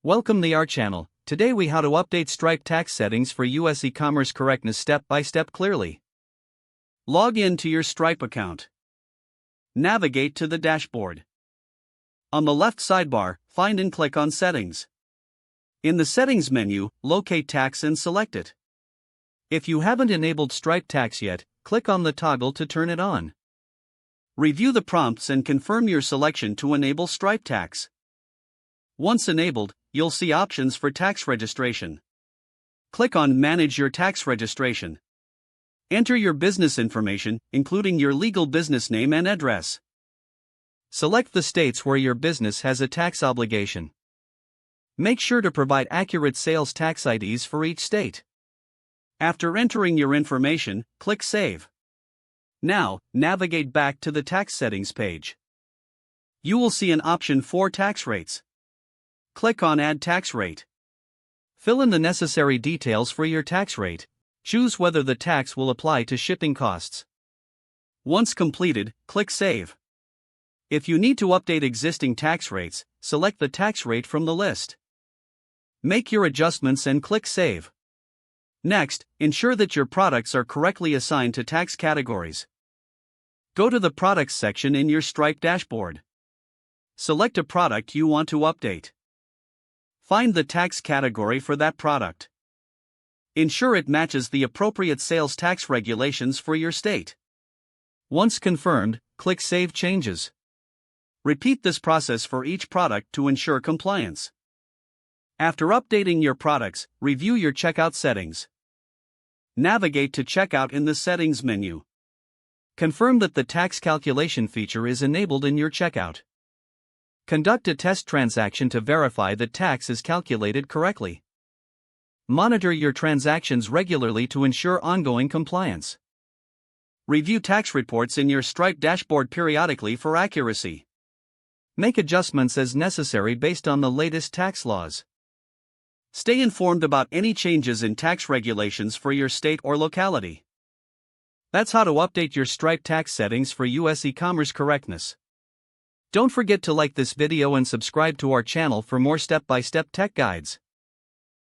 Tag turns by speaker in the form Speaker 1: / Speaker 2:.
Speaker 1: Welcome to our channel. Today we how to update Stripe tax settings for US e-commerce correctness step by step clearly. Log in to your Stripe account. Navigate to the dashboard. On the left sidebar, find and click on Settings. In the Settings menu, locate Tax and select it. If you haven't enabled Stripe tax yet, click on the toggle to turn it on. Review the prompts and confirm your selection to enable Stripe tax. Once enabled, you'll see options for tax registration. Click on Manage your tax registration. Enter your business information, including your legal business name and address. Select the states where your business has a tax obligation. Make sure to provide accurate sales tax IDs for each state. After entering your information, click Save. Now, navigate back to the tax settings page. You will see an option for tax rates. Click on Add Tax Rate. Fill in the necessary details for your tax rate. Choose whether the tax will apply to shipping costs. Once completed, click Save. If you need to update existing tax rates, select the tax rate from the list. Make your adjustments and click Save. Next, ensure that your products are correctly assigned to tax categories. Go to the Products section in your Stripe dashboard. Select a product you want to update. Find the tax category for that product. Ensure it matches the appropriate sales tax regulations for your state. Once confirmed, click Save Changes. Repeat this process for each product to ensure compliance. After updating your products, review your checkout settings. Navigate to Checkout in the Settings menu. Confirm that the tax calculation feature is enabled in your checkout. Conduct a test transaction to verify that tax is calculated correctly. Monitor your transactions regularly to ensure ongoing compliance. Review tax reports in your Stripe dashboard periodically for accuracy. Make adjustments as necessary based on the latest tax laws. Stay informed about any changes in tax regulations for your state or locality. That's how to update your Stripe tax settings for US e-commerce correctness. Don't forget to like this video and subscribe to our channel for more step-by-step tech guides.